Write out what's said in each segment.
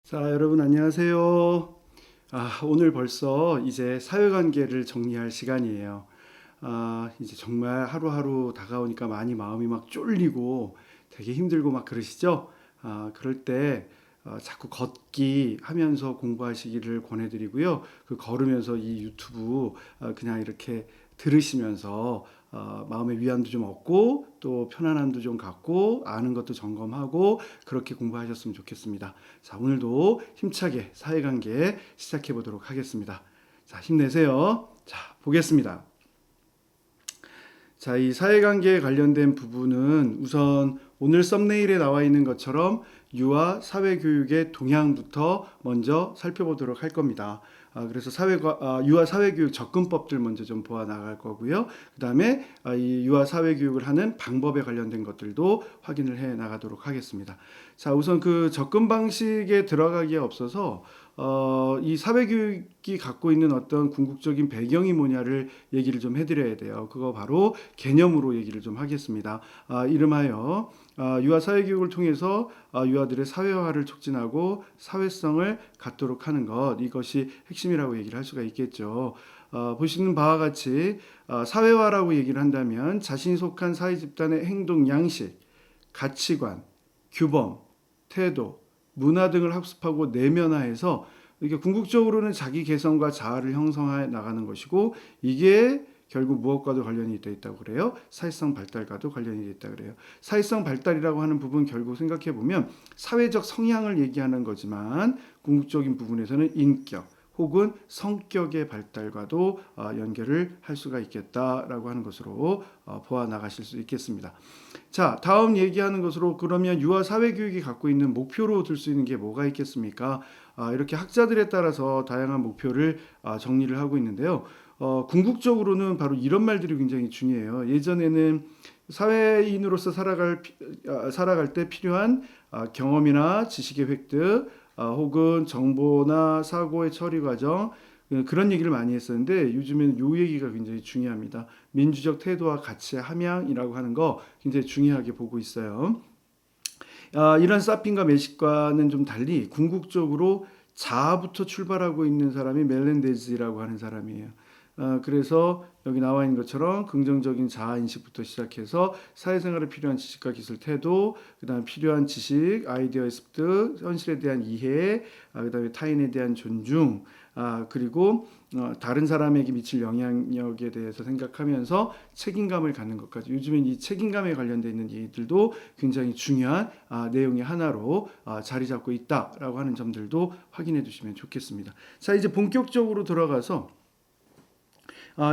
자, 여러분 안녕하세요. 오늘 벌써 이제 사회관계를 정리할 시간이에요. 이제 정말 하루하루 다가오니까 많이 마음이 막 쫄리고 되게 힘들고 막 그러시죠? 그럴 때 자꾸 걷기 하면서 공부하시기를 권해드리고요. 그 걸으면서 이 유튜브 그냥 이렇게 들으시면서 마음의 위안도 좀 얻고 또 편안함도 좀 갖고 아는 것도 점검하고 그렇게 공부하셨으면 좋겠습니다. 자, 오늘도 힘차게 사회관계 시작해 보도록 하겠습니다. 자, 힘내세요. 자, 보겠습니다. 자, 이 사회관계에 관련된 부분은 우선 오늘 썸네일에 나와 있는 것처럼 유아 사회교육의 동향부터 먼저 살펴보도록 할 겁니다. 그래서 유아 사회교육 접근법들 먼저 좀 보아 나갈 거고요. 그 다음에 이 유아 사회교육을 하는 방법에 관련된 것들도 확인을 해 나가도록 하겠습니다. 자, 우선 그 접근 방식에 들어가기에 앞서서 이 사회교육이 갖고 있는 어떤 궁극적인 배경이 뭐냐를 얘기를 좀 해드려야 돼요. 그거 바로 개념으로 얘기를 좀 하겠습니다. 이름하여 유아 사회교육을 통해서 유아들의 사회화를 촉진하고 사회성을 갖도록 하는 것, 이것이 핵심이라고 얘기를 할 수가 있겠죠. 보시는 바와 같이 사회화라고 얘기를 한다면 자신이 속한 사회 집단의 행동 양식, 가치관, 규범, 태도, 문화 등을 학습하고 내면화해서 이게 궁극적으로는 자기 개성과 자아를 형성해 나가는 것이고, 이게 결국 무엇과도 관련이 있다고 그래요? 사회성 발달과도 관련이 있다 그래요. 사회성 발달이라고 하는 부분 결국 생각해 보면 사회적 성향을 얘기하는 거지만 궁극적인 부분에서는 인격 혹은 성격의 발달과도 연결을 할 수가 있겠다라고 하는 것으로 보아 나가실 수 있겠습니다. 자, 다음 얘기하는 것으로 그러면 유아 사회교육이 갖고 있는 목표로 들 수 있는 게 뭐가 있겠습니까? 이렇게 학자들에 따라서 다양한 목표를 정리를 하고 있는데요. 궁극적으로는 바로 이런 말들이 굉장히 중요해요. 예전에는 사회인으로서 살아갈 때 필요한 경험이나 지식의 획득, 혹은 정보나 사고의 처리 과정, 그런 얘기를 많이 했었는데 요즘에는 요 얘기가 굉장히 중요합니다. 민주적 태도와 가치의 함양이라고 하는 거 굉장히 중요하게 보고 있어요. 이런 사핀과 메식과는 좀 달리 궁극적으로 자아부터 출발하고 있는 사람이 멜렌데즈라고 하는 사람이에요. 그래서 여기 나와 있는 것처럼 긍정적인 자아인식부터 시작해서 사회생활에 필요한 지식과 기술 태도, 그 다음에 필요한 지식, 아이디어의 습득, 현실에 대한 이해, 그 다음에 타인에 대한 존중, 그리고 다른 사람에게 미칠 영향력에 대해서 생각하면서 책임감을 갖는 것까지, 요즘엔 이 책임감에 관련되어 있는 얘기들도 굉장히 중요한 내용의 하나로 자리 잡고 있다라고 하는 점들도 확인해 두시면 좋겠습니다. 자, 이제 본격적으로 들어가서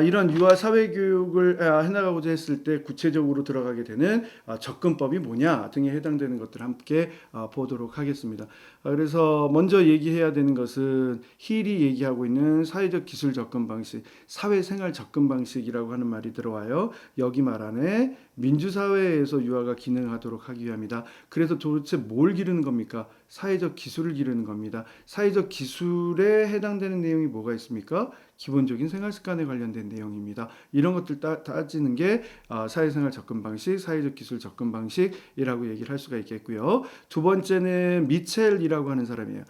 이런 유아 사회교육을 해나가고자 했을 때 구체적으로 들어가게 되는 접근법이 뭐냐 등에 해당되는 것들을 함께 보도록 하겠습니다. 그래서 먼저 얘기해야 되는 것은 힐이 얘기하고 있는 사회적 기술 접근 방식, 사회생활 접근 방식이라고 하는 말이 들어와요. 여기 말하는 민주사회에서 유아가 기능하도록 하기 위함이다. 그래서 도대체 뭘 기르는 겁니까? 사회적 기술을 기르는 겁니다. 사회적 기술에 해당되는 내용이 뭐가 있습니까? 기본적인 생활 습관에 관련된 내용입니다. 이런 것들 따지는 게 사회생활 접근 방식, 사회적 기술 접근 방식이라고 얘기를 할 수가 있겠고요. 두 번째는 미첼이라고 하는 사람이에요.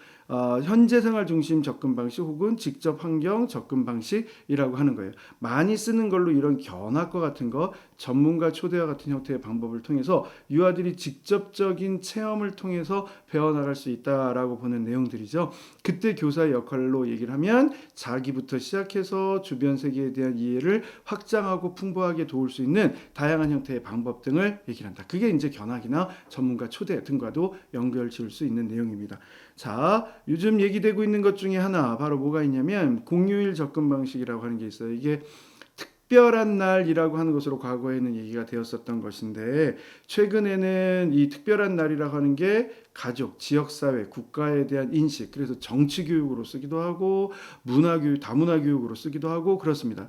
현재 생활 중심 접근 방식 혹은 직접 환경 접근 방식이라고 하는 거예요. 많이 쓰는 걸로 이런 견학과 같은 거, 전문가 초대와 같은 형태의 방법을 통해서 유아들이 직접적인 체험을 통해서 배워나갈 수 있다라고 보는 내용들이죠. 그때 교사의 역할로 얘기를 하면 자기부터 시작해서 주변 세계에 대한 이해를 확장하고 풍부하게 도울 수 있는 다양한 형태의 방법 등을 얘기를 한다. 그게 이제 견학이나 전문가 초대 등과도 연결 지을 수 있는 내용입니다. 자, 요즘 얘기되고 있는 것 중에 하나 바로 뭐가 있냐면 공휴일 접근 방식이라고 하는 게 있어요. 이게 특별한 날이라고 하는 것으로 과거에는 얘기가 되었었던 것인데, 최근에는 이 특별한 날이라고 하는 게 가족, 지역사회, 국가에 대한 인식, 그래서 정치교육으로 쓰기도 하고 문화교육, 다문화교육으로 쓰기도 하고 그렇습니다.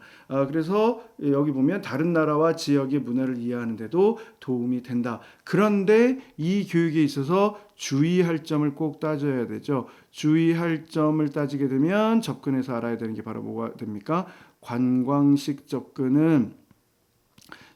그래서 여기 보면 다른 나라와 지역의 문화를 이해하는 데도 도움이 된다. 그런데 이 교육에 있어서 주의할 점을 꼭 따져야 되죠. 주의할 점을 따지게 되면 접근해서 알아야 되는 게 바로 뭐가 됩니까? 관광식 접근은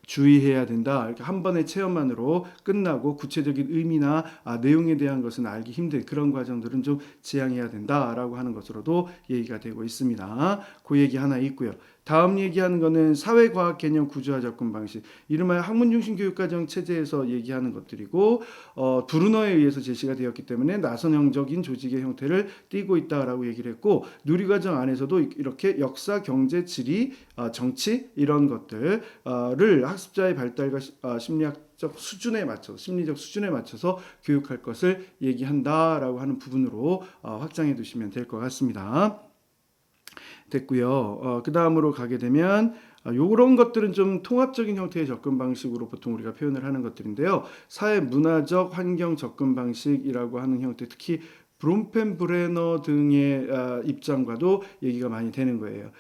주의해야 된다. 이렇게 한 번의 체험만으로 끝나고 구체적인 의미나 내용에 대한 것은 알기 힘든 그런 과정들은 좀 지양해야 된다라고 하는 것으로도 얘기가 되고 있습니다. 그 얘기 하나 있고요. 다음 얘기하는 거는 사회과학 개념 구조화 접근 방식, 이른바 학문 중심 교육과정 체제에서 얘기하는 것들이고, 브루너에 의해서 제시가 되었기 때문에 나선형적인 조직의 형태를 띠고 있다라고 얘기를 했고, 누리과정 안에서도 이렇게 역사, 경제, 지리, 정치 이런 것들을 학습자의 발달과 심리적 수준에 맞춰서 교육할 것을 얘기한다라고 하는 부분으로 확장해 두시면 될 것 같습니다. 됐고요. 그 다음으로 가게 되면 이런 것들은 좀 통합적인 형태의 접근 방식으로 보통 우리가 표현을 하는 것들인데요. 사회 문화적 환경 접근 방식이라고 하는 형태, 특히 브롬펜브레너 등의 입장과도 얘기가 많이 되는 거예요.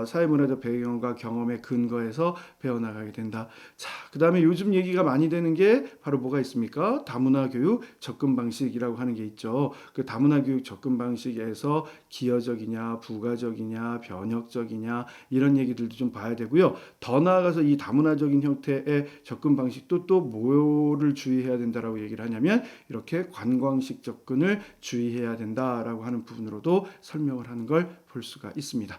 사회문화적 배경과 경험에 근거해서 배워나가게 된다. 자, 그 다음에 요즘 얘기가 많이 되는 게 바로 뭐가 있습니까? 다문화 교육 접근 방식이라고 하는 게 있죠. 그 다문화 교육 접근 방식에서 기여적이냐, 부가적이냐, 변혁적이냐 이런 얘기들도 좀 봐야 되고요. 더 나아가서 이 다문화적인 형태의 접근 방식도 또 뭐를 주의해야 된다라고 얘기를 하냐면 이렇게 관광식 접근을 주의해야 된다라고 하는 부분으로도 설명을 하는 걸 볼 수가 있습니다.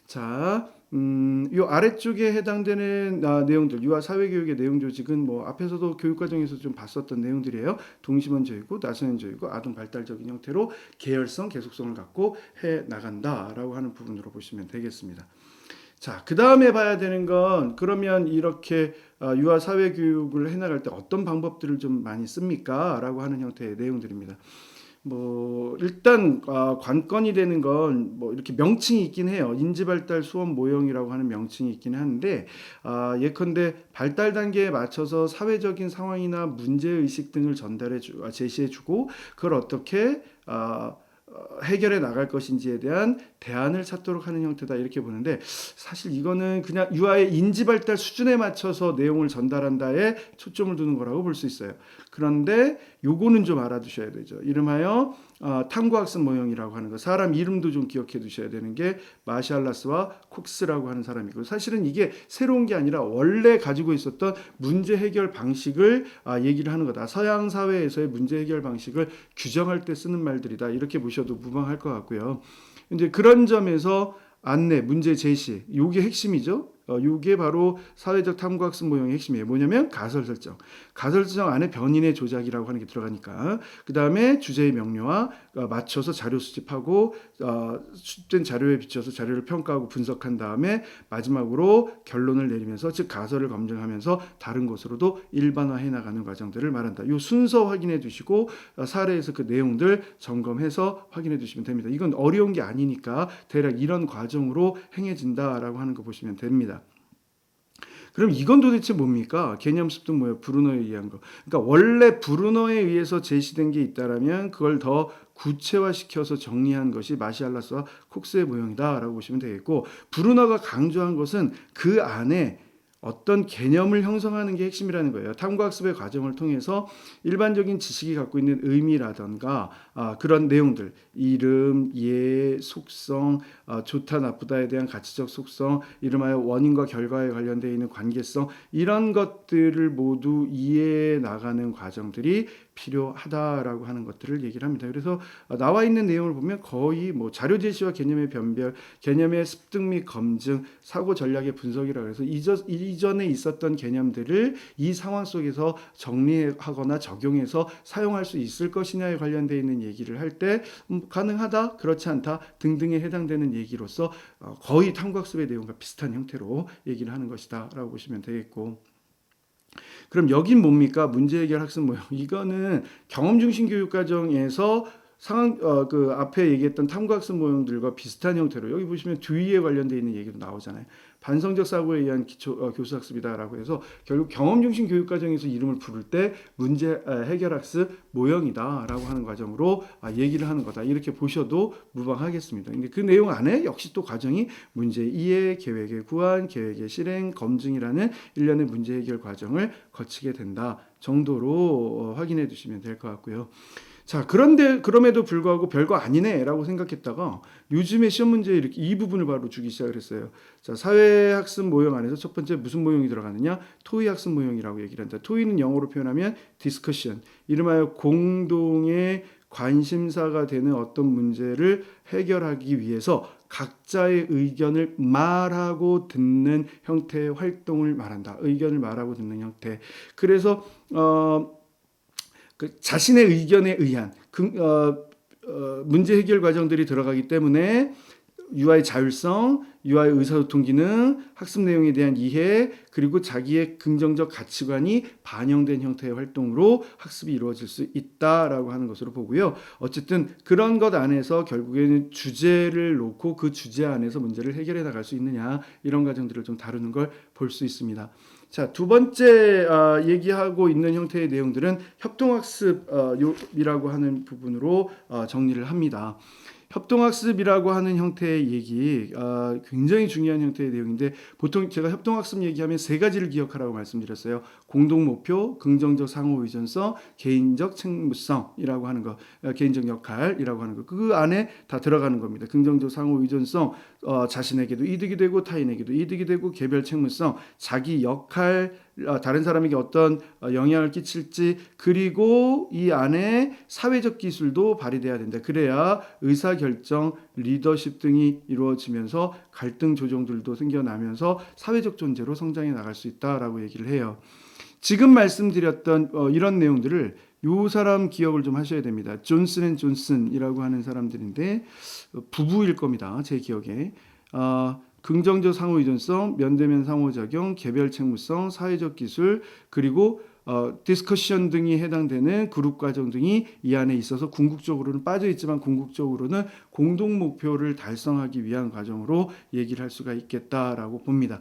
자, 이 아래쪽에 해당되는 내용들, 유아 사회교육의 내용 조직은 뭐 앞에서도 교육과정에서 좀 봤었던 내용들이에요. 동심원적이고 나선형적이고 아동 발달적인 형태로 계열성, 계속성을 갖고 해 나간다라고 하는 부분으로 보시면 되겠습니다. 자, 그 다음에 봐야 되는 건 그러면 이렇게 유아 사회교육을 해나갈 때 어떤 방법들을 좀 많이 씁니까? 라고 하는 형태의 내용들입니다. 뭐 일단 관건이 되는 건 뭐 이렇게 명칭이 있긴 해요. 인지발달 수업 모형이라고 하는 명칭이 있긴 한데 예컨대 발달 단계에 맞춰서 사회적인 상황이나 문제 의식 등을 제시해주고 그걸 어떻게 해결해 나갈 것인지에 대한 대안을 찾도록 하는 형태다 이렇게 보는데 사실 이거는 그냥 유아의 인지 발달 수준에 맞춰서 내용을 전달한다에 초점을 두는 거라고 볼 수 있어요. 그런데 요거는 좀 알아두셔야 되죠. 이름하여 탐구학습 모형이라고 하는 거, 사람 이름도 좀 기억해 두셔야 되는 게 마샬라스와 콕스라고 하는 사람이고, 사실은 이게 새로운 게 아니라 원래 가지고 있었던 문제 해결 방식을 얘기를 하는 거다. 서양 사회에서의 문제 해결 방식을 규정할 때 쓰는 말들이다. 이렇게 보셔도 무방할 것 같고요. 이제 그런 점에서 안내, 문제 제시, 요게 핵심이죠. 요게 바로 사회적 탐구학습 모형의 핵심이에요. 뭐냐면 가설 설정. 가설 설정 안에 변인의 조작이라고 하는 게 들어가니까. 그 다음에 주제의 명료와 맞춰서 자료 수집하고 수집된 자료에 비춰서 자료를 평가하고 분석한 다음에 마지막으로 결론을 내리면서 즉 가설을 검증하면서 다른 곳으로도 일반화해 나가는 과정들을 말한다. 요 순서 확인해 두시고 사례에서 그 내용들 점검해서 확인해 두시면 됩니다. 이건 어려운 게 아니니까 대략 이런 과정으로 행해진다라고 하는 거 보시면 됩니다. 그럼 이건 도대체 뭡니까? 개념 습득 뭐예요? 브루너에 의한 거. 그러니까 원래 브루너에 의해서 제시된 게 있다라면 그걸 더 구체화시켜서 정리한 것이 마샬라스와 콕스의 모형이다라고 보시면 되겠고, 브루너가 강조한 것은 그 안에 어떤 개념을 형성하는 게 핵심이라는 거예요. 탐구학습의 과정을 통해서 일반적인 지식이 갖고 있는 의미라던가 그런 내용들, 이름, 예, 속성, 좋다 나쁘다에 대한 가치적 속성, 이름하여 원인과 결과에 관련되어 있는 관계성, 이런 것들을 모두 이해해 나가는 과정들이 필요하다라고 하는 것들을 얘기를 합니다. 그래서 나와 있는 내용을 보면 거의 뭐 자료 제시와 개념의 변별, 개념의 습득 및 검증, 사고 전략의 분석이라고 해서 이전에 있었던 개념들을 이 상황 속에서 정리하거나 적용해서 사용할 수 있을 것이냐에 관련되어 있는 얘기를 할 때 가능하다, 그렇지 않다 등등에 해당되는 얘기로서 거의 탐구학습의 내용과 비슷한 형태로 얘기를 하는 것이다 라고 보시면 되겠고, 그럼 여긴 뭡니까? 문제 해결 학습 모형. 이거는 경험 중심 교육 과정에서 그 앞에 얘기했던 탐구학습 모형들과 비슷한 형태로 여기 보시면 뒤에 관련되어 있는 얘기도 나오잖아요. 반성적 사고에 의한 교수학습이다라고 해서 결국 경험 중심 교육 과정에서 이름을 부를 때 문제 해결 학습 모형이다라고 하는 과정으로 얘기를 하는 거다. 이렇게 보셔도 무방하겠습니다. 근데 그 내용 안에 역시 또 과정이 문제 이해, 계획의 구안, 계획의 실행, 검증이라는 일련의 문제 해결 과정을 거치게 된다 정도로 확인해 두시면 될 것 같고요. 자, 그런데 그럼에도 불구하고 별거 아니네라고 생각했다가 요즘에 시험 문제에 이렇게 이 부분을 바로 주기 시작을 했어요. 자, 사회학습 모형 안에서 첫 번째 무슨 모형이 들어가느냐? 토의 학습 모형이라고 얘기를 한다. 토의는 영어로 표현하면 discussion, 이름하여 공동의 관심사가 되는 어떤 문제를 해결하기 위해서 각자의 의견을 말하고 듣는 형태의 활동을 말한다. 의견을 말하고 듣는 형태. 그래서 그 자신의 의견에 의한 문제 해결 과정들이 들어가기 때문에 유아의 자율성, 유아의 의사소통 기능, 학습 내용에 대한 이해, 그리고 자기의 긍정적 가치관이 반영된 형태의 활동으로 학습이 이루어질 수 있다라고 하는 것으로 보고요. 어쨌든 그런 것 안에서 결국에는 주제를 놓고 그 주제 안에서 문제를 해결해 나갈 수 있느냐, 이런 과정들을 좀 다루는 걸 볼 수 있습니다. 자, 두 번째 얘기하고 있는 형태의 내용들은 협동학습이라고 하는 부분으로 정리를 합니다. 협동학습이라고 하는 형태의 얘기, 굉장히 중요한 형태의 내용인데, 보통 제가 협동학습 얘기하면 세 가지를 기억하라고 말씀드렸어요. 공동목표, 긍정적 상호의존성, 개인적 책무성이라고 하는 거, 개인적 역할이라고 하는 거, 그 안에 다 들어가는 겁니다. 긍정적 상호의존성, 자신에게도 이득이 되고 타인에게도 이득이 되고, 개별 책무성, 자기 역할, 다른 사람에게 어떤 영향을 끼칠지, 그리고 이 안에 사회적 기술도 발휘돼야 된다. 그래야 의사결정, 리더십 등이 이루어지면서 갈등 조정들도 생겨나면서 사회적 존재로 성장해 나갈 수 있다라고 얘기를 해요. 지금 말씀드렸던 이런 내용들을 요 사람 기억을 좀 하셔야 됩니다. 존슨 앤 존슨이라고 하는 사람들인데 부부일 겁니다. 제 기억에. 긍정적 상호의존성, 면대면 상호작용, 개별 책무성, 사회적 기술, 그리고 디스커션 등이 해당되는 그룹 과정 등이 이 안에 있어서 궁극적으로는 빠져 있지만 궁극적으로는 공동 목표를 달성하기 위한 과정으로 얘기를 할 수가 있겠다라고 봅니다.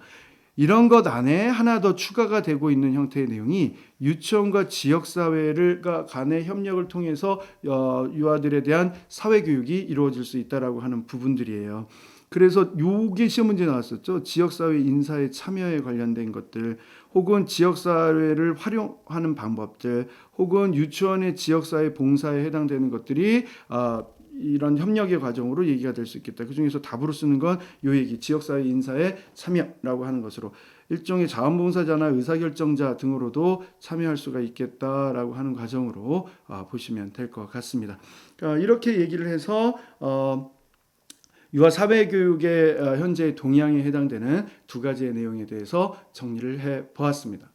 이런 것 안에 하나 더 추가가 되고 있는 형태의 내용이 유치원과 지역사회를 간의 협력을 통해서 유아들에 대한 사회교육이 이루어질 수 있다라고 하는 부분들이에요. 그래서 요게 시험 문제 나왔었죠. 지역사회 인사에 참여에 관련된 것들, 혹은 지역사회를 활용하는 방법들, 혹은 유치원의 지역사회 봉사에 해당되는 것들이 이런 협력의 과정으로 얘기가 될 수 있겠다. 그 중에서 답으로 쓰는 건 요 얘기, 지역사회 인사에 참여라고 하는 것으로 일종의 자원봉사자나 의사결정자 등으로도 참여할 수가 있겠다라고 하는 과정으로 보시면 될 것 같습니다. 이렇게 얘기를 해서 유아 사회교육의 현재 동향에 해당되는 두 가지의 내용에 대해서 정리를 해 보았습니다.